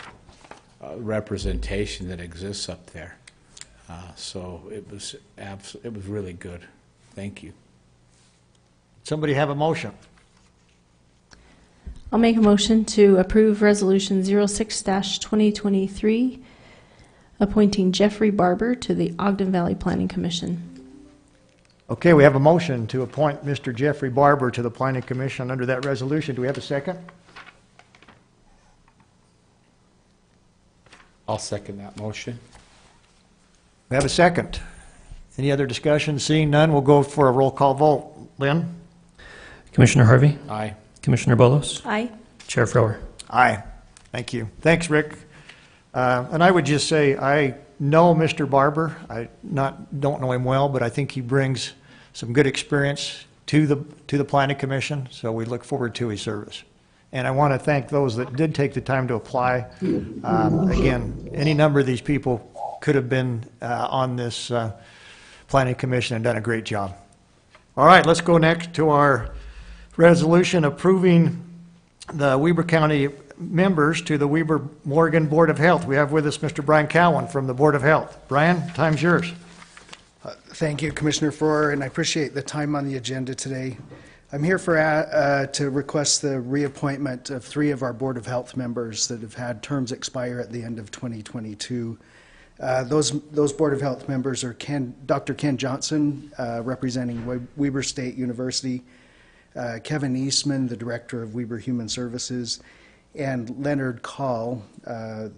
representation that exists up there. So it was really good. Thank you. Somebody have a motion? I'll make a motion to approve Resolution 06-2023, appointing Jeffrey Barber to the Ogden Valley Planning Commission. Okay, we have a motion to appoint Mr. Jeffrey Barber to the Planning Commission under that resolution. Do we have a second? I'll second that motion. We have a second. Any other discussion? Seeing none, we'll go for a roll call vote. Lynn? Commissioner Harvey? Aye. Commissioner Bolos? Aye. Chair Frower? Aye. Thank you. Thanks, Rick. And I would just say, I know Mr. Barber. I don't know him well, but I think he brings some good experience to the Planning Commission, so we look forward to his service. And I want to thank those that did take the time to apply. Again, any number of these people could have been on this Planning Commission and done a great job. All right, let's go next to our resolution approving the Weber County members to the Weber Morgan Board of Health. We have with us Mr. Brian Cowan from the Board of Health. Brian, time's yours. Thank you, Commissioner Farrar, and I appreciate the time on the agenda today. I'm here to request the reappointment of 3 of our Board of Health members that have had terms expire at the end of 2022. Those Board of Health members are Dr. Ken Johnson, representing Weber State University, Kevin Eastman, the Director of Weber Human Services, and Leonard Call,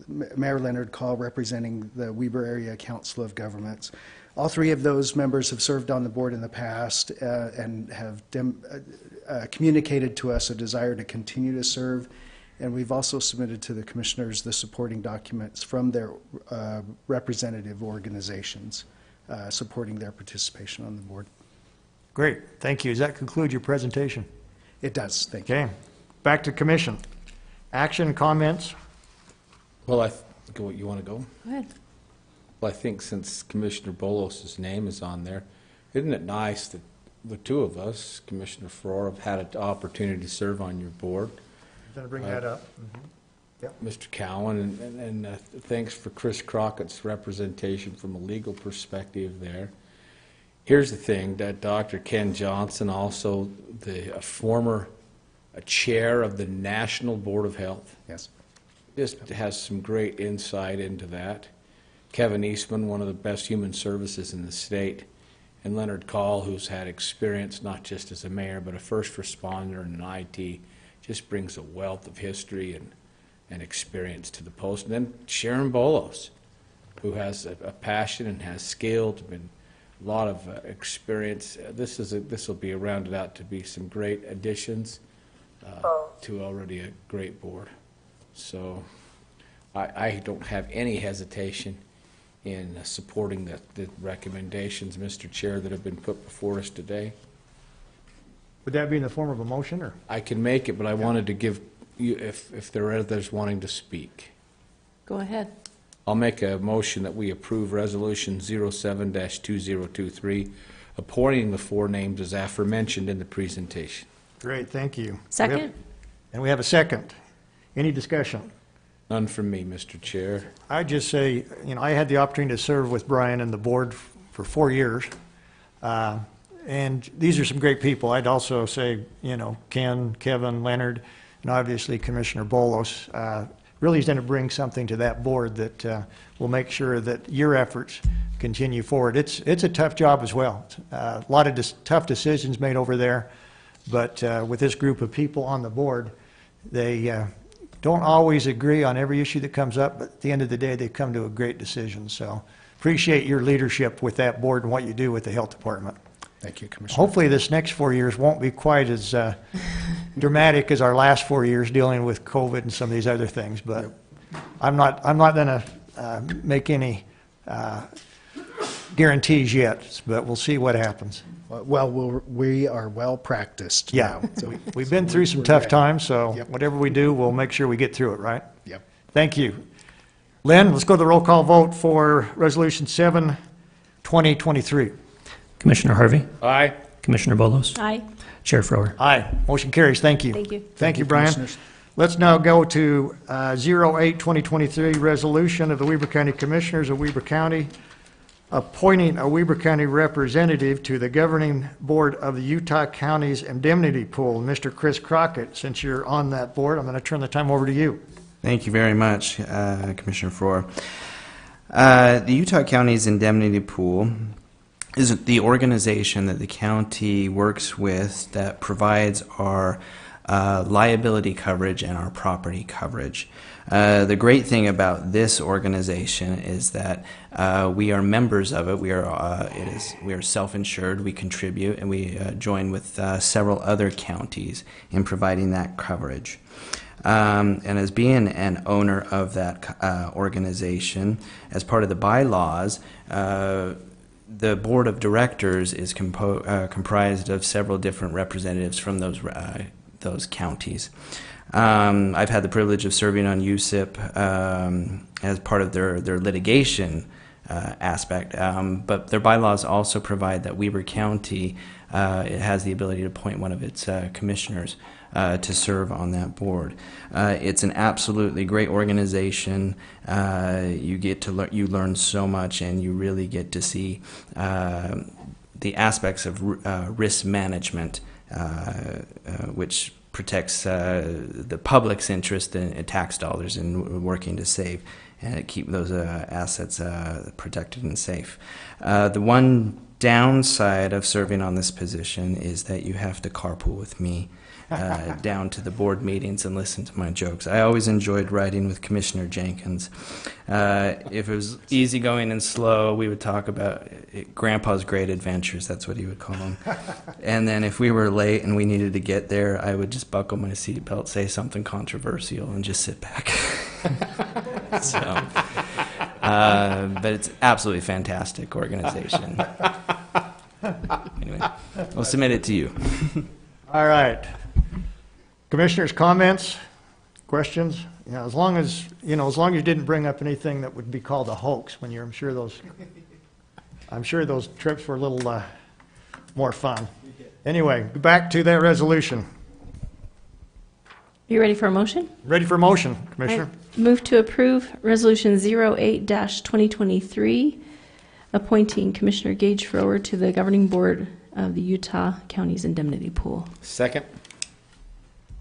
Mayor Leonard Call, representing the Weber Area Council of Governments. All 3 of those members have served on the board in the past and have communicated to us a desire to continue to serve. And we've also submitted to the commissioners the supporting documents from their representative organizations supporting their participation on the board. Great, thank you. Does that conclude your presentation? It does, thank you. Okay, back to commission. Action, comments? Well, you want to go? Go ahead. Well, I think since Commissioner Bolos' name is on there, isn't it nice that the 2 of us, Commissioner Farrar, have had an opportunity to serve on your board? I'm going to bring that up. Yep. Mr. Cowan, and thanks for Chris Crockett's representation from a legal perspective there. Here's the thing, that Dr. Ken Johnson, also a former chair of the National Board of Health. Yes. Just has some great insight into that. Kevin Eastman, one of the best human services in the state, and Leonard Call, who's had experience not just as a mayor, but a first responder and an IT, just brings a wealth of history and experience to the post. And then Sharon Bolos, who has a passion and has skill, been a lot of experience. This will be rounded out to be some great additions to already a great board. So I don't have any hesitation in supporting the recommendations, Mr. Chair, that have been put before us today. Would that be in the form of a motion, or? I can make it, but I wanted to give you, if there are others wanting to speak. Go ahead. I'll make a motion that we approve Resolution 07-2023, appointing the 4 names as aforementioned in the presentation. Great, thank you. Second? And we have a second. Any discussion? None from me, Mr. Chair. I'd just say, I had the opportunity to serve with Brian and the board for 4 years. And these are some great people. I'd also say, Ken, Kevin, Leonard, and obviously Commissioner Bolos really is going to bring something to that board that will make sure that your efforts continue forward. It's a tough job as well. A lot of tough decisions made over there, but with this group of people on the board, they don't always agree on every issue that comes up, but at the end of the day, they come to a great decision. So appreciate your leadership with that board and what you do with the health department. Thank you, Commissioner. Hopefully this next 4 years won't be quite as dramatic as our last 4 years dealing with COVID and some of these other things, but yep. I'm not going to make any guarantees yet, but we'll see what happens. Well, we are well practiced now. So we've been through some tough times, so yep. Whatever we do, we'll make sure we get through it, right? Yep. Thank you. Lynn, let's go to the roll call vote for Resolution 7, 2023. Commissioner Harvey? Aye. Commissioner Bolos? Aye. Chair Frower? Aye. Motion carries. Thank you. Thank you. Thank you, Brian. Let's now go to 08-2023 resolution of the Weber County Commissioners of Weber County appointing a Weber County representative to the governing board of the Utah County's indemnity pool. Mr. Chris Crockett, since you're on that board, I'm going to turn the time over to you. Thank you very much, Commissioner Farrar. The Utah County's indemnity pool is the organization that the county works with that provides our liability coverage and our property coverage. The great thing about this organization is that we are members of it. We are self-insured. We contribute, and we join with several other counties in providing that coverage. And as being an owner of that organization, as part of the bylaws, the board of directors is comprised of several different representatives from those counties. I've had the privilege of serving on USIP as part of their litigation aspect. But their bylaws also provide that Weber County it has the ability to appoint one of its commissioners to serve on that board. It's an absolutely great organization. You get to you learn so much, and you really get to see the aspects of risk management, which protects the public's interest in tax dollars and working to save and keep those assets protected and safe. The one downside of serving on this position is that you have to carpool with me down to the board meetings and listen to my jokes. I always enjoyed riding with Commissioner Jenkins. If it was easygoing and slow, we would talk about Grandpa's great adventures, that's what he would call them. And then if we were late and we needed to get there, I would just buckle my seatbelt, say something controversial, and just sit back. So, but it's absolutely fantastic organization. Anyway, I'll submit it to you. All right. Commissioners, comments, questions? You know, as long as you didn't bring up anything that would be called a hoax when I'm sure those trips were a little more fun. Anyway, back to that resolution. You ready for a motion? Ready for a motion, Commissioner? I move to approve Resolution 08-2023, appointing Commissioner Gage Frower to the governing board of the Utah Counties Indemnity Pool. Second.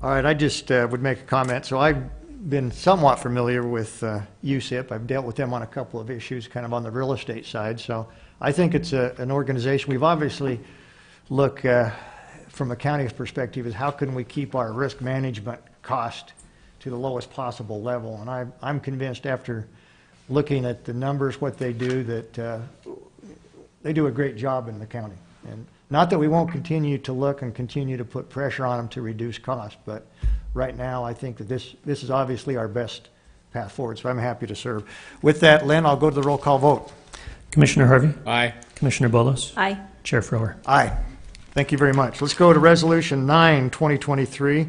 All right, I just would make a comment. So I've been somewhat familiar with USIP. I've dealt with them on a couple of issues, kind of on the real estate side. So I think it's an organization. We've obviously look from a county's perspective is how can we keep our risk management cost to the lowest possible level. And I'm convinced after looking at the numbers, what they do, that they do a great job in the county. And not that we won't continue to look and continue to put pressure on them to reduce costs, but right now I think that this is obviously our best path forward, so I'm happy to serve. With that, Lynn, I'll go to the roll call vote. Commissioner Harvey? Aye. Commissioner Bolos? Aye. Chair Frower? Aye. Thank you very much. Let's go to Resolution 9, 2023.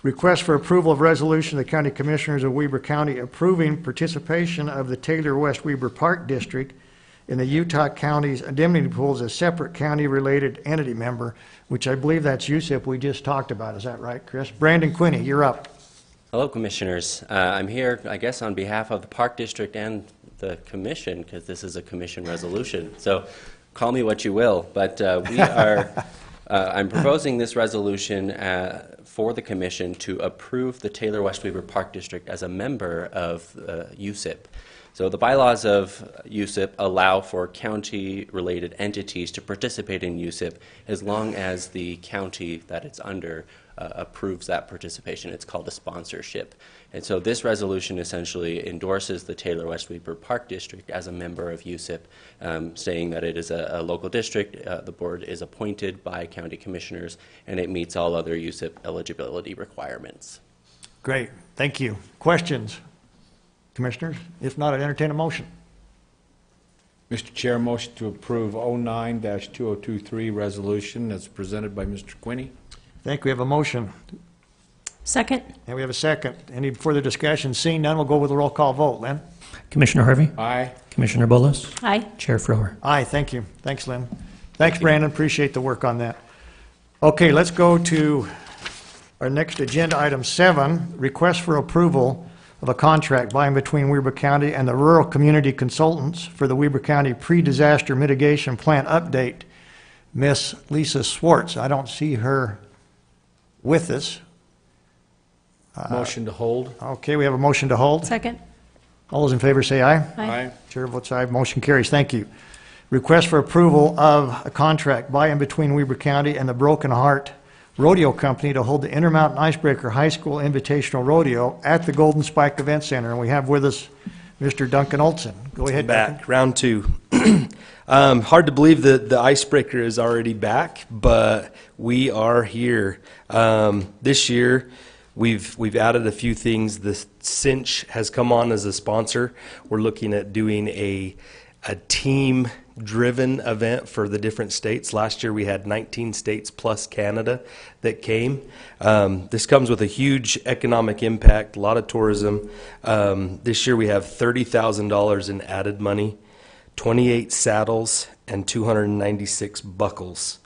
Request for approval of resolution of the County Commissioners of Weber County approving participation of the Taylor West Weber Park District in the Utah County's indemnity pool as a separate county-related entity member, which I believe that's USIP we just talked about. Is that right, Chris? Brandon Quinney, you're up. Hello, Commissioners. I'm here, I guess, on behalf of the Park District and the Commission, because this is a Commission resolution. So call me what you will, but we are, I'm proposing this resolution for the Commission to approve the Taylor West Weber Park District as a member of USIP. So the bylaws of USIP allow for county-related entities to participate in USIP as long as the county that it's under approves that participation. It's called a sponsorship. And so this resolution essentially endorses the Taylor West Weber Park District as a member of USIP, saying that it is a local district. The board is appointed by county commissioners, and it meets all other USIP eligibility requirements. Great. Thank you. Questions? Commissioners? If not, I'd entertain a motion. Mr. Chair, motion to approve 09-2023 resolution as presented by Mr. Quinney. I think we have a motion. Second. And we have a second. Any further discussion? Seeing none, we'll go with a roll call vote. Lynn? Commissioner Harvey? Aye. Commissioner Bolos? Aye. Chair Frower? Aye, thank you. Thanks, Lynn. Thanks, Brandon. Appreciate the work on that. Okay, let's go to our next agenda, item 7, request for approval of a contract by and between Weber County and the Rural Community Consultants for the Weber County Pre-Disaster Mitigation Plan Update. Miss Lisa Swartz, I don't see her with us. Motion to hold. Okay, we have a motion to hold. Second. All those in favor say aye. Aye. Chair votes aye. Motion carries. Thank you. Request for approval of a contract by and between Weber County and the Broken Heart Rodeo Company to hold the Intermountain Icebreaker High School Invitational Rodeo at the Golden Spike Event Center. And we have with us Mr. Duncan Olson. Go ahead, Back, Duncan. round 2. Hard to believe that the Icebreaker is already back, but we are here. This year, we've added a few things. The Cinch has come on as a sponsor. We're looking at doing a team-driven event for the different states. Last year we had 19 states plus Canada that came. This comes with a huge economic impact, a lot of tourism. This year we have $30,000 in added money 28 saddles, and 296 buckles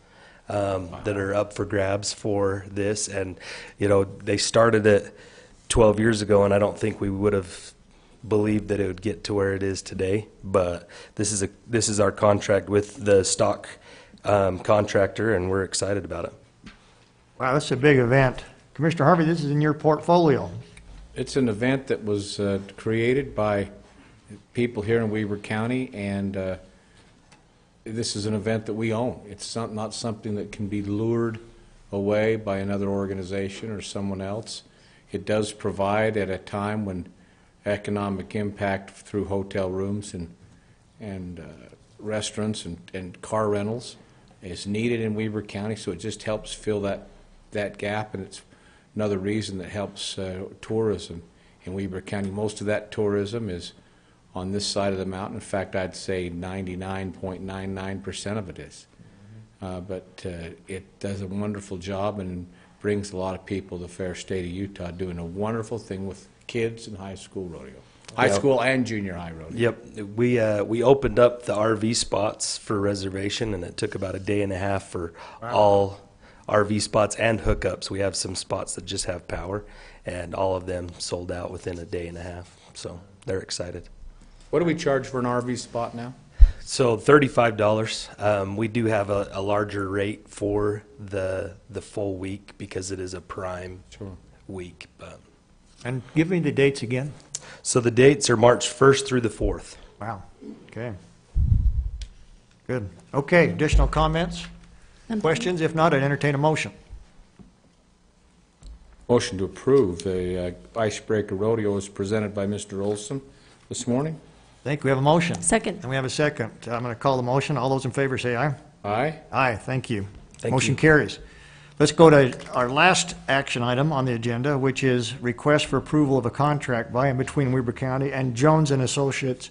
that are up for grabs for this. And, you know, they started it 12 years ago, and I don't think we would have believed that it would get to where it is today. But this is our contract with the stock contractor, and we're excited about it. Wow, that's a big event. Commissioner Harvey, this is in your portfolio. It's an event that was created by people here in Weber County, and this is an event that we own. It's not something that can be lured away by another organization or someone else. It does provide at a time when economic impact through hotel rooms and restaurants and car rentals is needed in Weber County, so it just helps fill that gap, and it's another reason that helps tourism in Weber County. Most of that tourism is on this side of the mountain. In fact, I'd say 99.99% of it is. But it does a wonderful job and brings a lot of people to the fair state of Utah, doing a wonderful thing with kids in high school rodeo. High school and junior high rodeo. Yep. We opened up the RV spots for reservation, and it took about a day and a half for all RV spots and hookups. We have some spots that just have power, and all of them sold out within a day and a half. So they're excited. What do we charge for an RV spot now? So $35. We do have a larger rate for the full week because it is a prime week. But And give me the dates again. so the dates are March 1st through the 4th. Wow, okay. Good. Okay, additional comments? Questions? If not, I'd entertain a motion. Motion to approve the Icebreaker Rodeo is presented by Mr. Olson this morning. I think we have a motion. Second. And we have a second. I'm going to call the motion. All those in favor say aye. Aye. Aye, thank you. Thank Motion you. carries. Let's go to our last action item on the agenda, which is request for approval of a contract by and between Weber County and Jones and Associates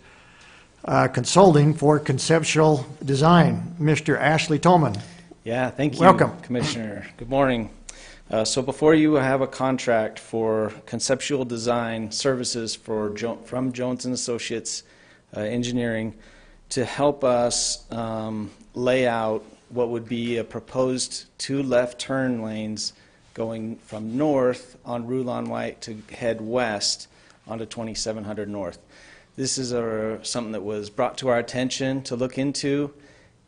Consulting for conceptual design. Mr. Ashley Tolman. Yeah, thank you. Welcome. Commissioner. Good morning. So before you have a contract for conceptual design services from Jones and Associates Engineering to help us lay out what would be a proposed 2 left turn lanes going from north on Rulon White to head west onto 2700 North. This is something that was brought to our attention to look into,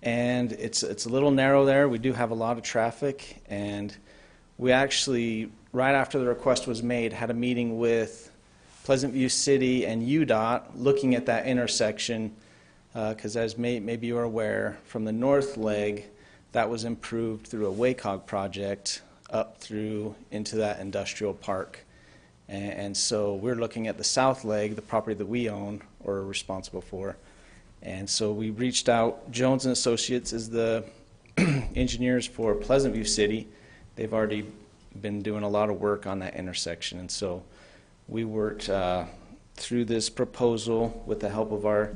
and it's a little narrow there. We do have a lot of traffic, and we actually, right after the request was made, had a meeting with Pleasant View City and UDOT looking at that intersection, because as maybe you're aware, from the north leg, that was improved through a WACOG project up through into that industrial park. And so we're looking at the south leg, the property that we own or are responsible for. And so we reached out. Jones and Associates is the engineers for Pleasant View City. They've already been doing a lot of work on that intersection. And so we worked through this proposal with the help of our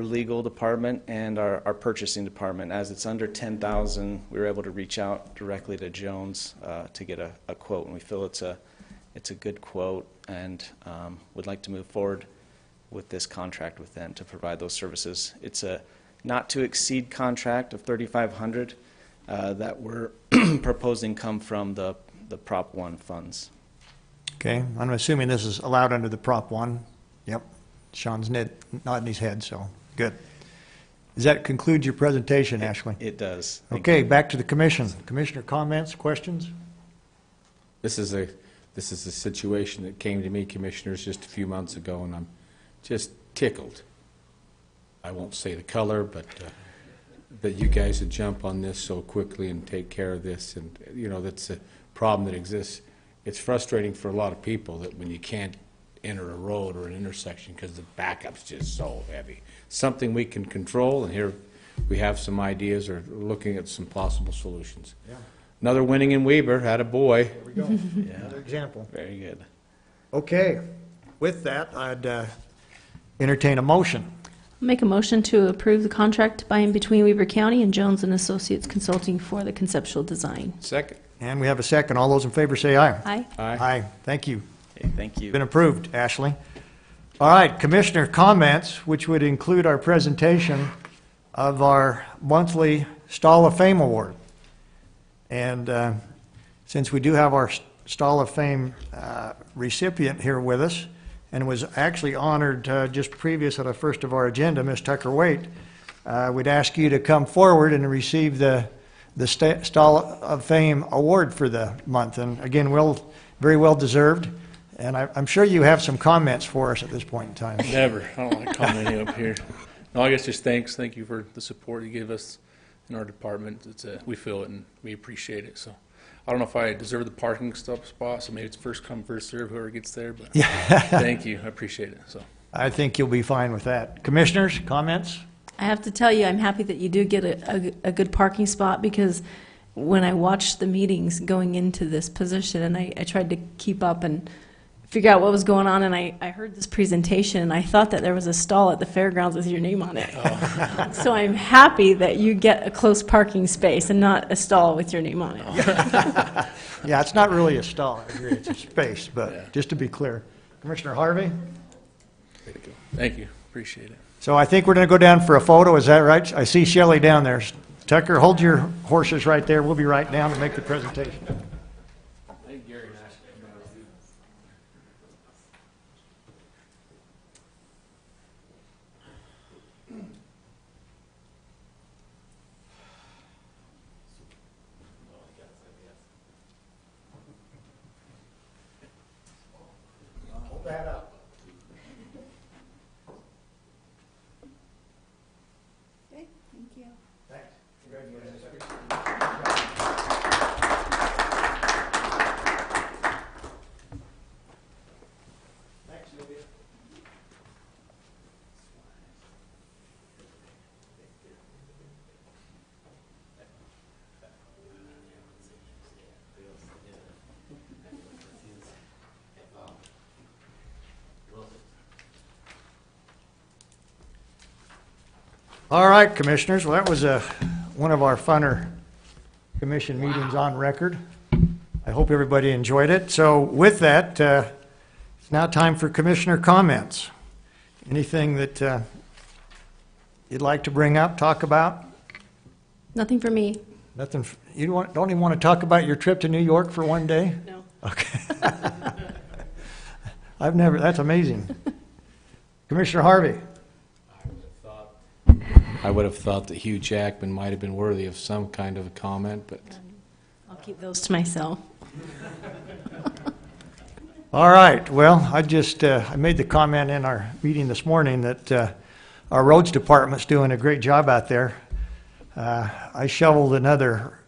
legal department and our purchasing department. As it's under $10,000, we were able to reach out directly to Jones to get a quote, and we feel it's a good quote, and would like to move forward with this contract with them to provide those services. It's a not to exceed contract of $3,500 that we're proposing come from the Prop 1 funds. Okay, I'm assuming this is allowed under the Prop 1. Yep, Sean's nodding his head, so good. Does that conclude your presentation, Ashley? It does. Okay, back to the commission. Commissioner comments, questions? This is a situation that came to me, commissioners, just a few months ago, and I'm just tickled. I won't say the color, but that you guys would jump on this so quickly and take care of this. And, you know, that's a problem that exists. It's frustrating for a lot of people that when you can't enter a road or an intersection because the backup's just so heavy. Something we can control, and here we have some ideas or looking at some possible solutions. Yeah. Another winning in Weber, had a boy. There we go. Another example. Very good. Okay, with that, I'd entertain a motion. Make a motion to approve the contract by and between Weber County and Jones and Associates Consulting for the conceptual design. Second. And we have a second. All those in favor say aye. Aye. Aye. Aye, thank you. Okay, thank you. Been approved, Ashley. All right, Commissioner comments, which would include our presentation of our monthly Stall of Fame Award. And since we do have our Stall of Fame recipient here with us, and was actually honored just previous at the first of our agenda, Ms. Tucker Waite, we'd ask you to come forward and receive the Stall of Fame Award for the month. And again, very well deserved. And I'm sure you have some comments for us at this point in time. Never. I don't like commenting up here. No, I guess just thanks. Thank you for the support you give us in our department. We feel it and we appreciate it. So I don't know if I deserve the parking spot, so maybe it's first come, first serve, whoever gets there. But thank you. I appreciate it. So I think you'll be fine with that. Commissioners, comments? I have to tell you, I'm happy that you do get a good parking spot, because when I watched the meetings going into this position, and I tried to keep up and figure out what was going on, and I heard this presentation, and I thought that there was a stall at the fairgrounds with your name on it. Oh. So I'm happy that you get a close parking space and not a stall with your name on it. Yeah, it's not really a stall, I agree. It's a space, but just to be clear. Commissioner Harvey? thank you. Appreciate it. So I think we're going to go down for a photo, is that right? I see Shelley down there. Tucker, hold your horses right there. We'll be right down to make the presentation. Hold that up. Okay, thank you. Thanks. Thanks, Sylvia. All right, Commissioners, well, that was one of our funner commission meetings on record. I hope everybody enjoyed it. So with that, it's now time for Commissioner comments. Anything that you'd like to bring up, talk about? Nothing for me. Nothing. You don't even want to talk about your trip to New York for one day? No. Okay. That's amazing. Commissioner Harvey? I would have thought that Hugh Jackman might have been worthy of some kind of a comment, but I'll keep those to myself. All right, well, I made the comment in our meeting this morning that our roads department's doing a great job out there. I shoveled another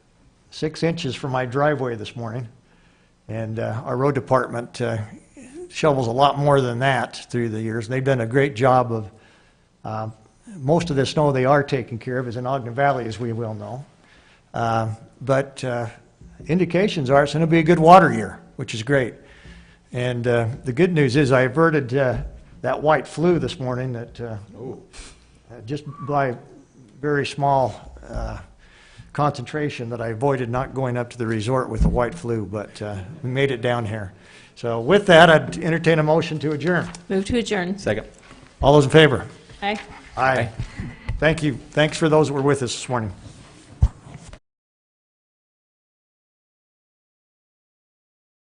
6 inches from my driveway this morning, and our road department shovels a lot more than that through the years. They've done a great job of most of the snow they are taking care of is in Ogden Valley, as we well know. But indications are it's going to be a good water year, which is great. And the good news is I averted that white flu this morning that just by very small concentration that I avoided not going up to the resort with the white flu, but we made it down here. So with that, I'd entertain a motion to adjourn. Move to adjourn. Second. All those in favor? Aye. Aye. Thank you. Thanks for those that were with us this morning.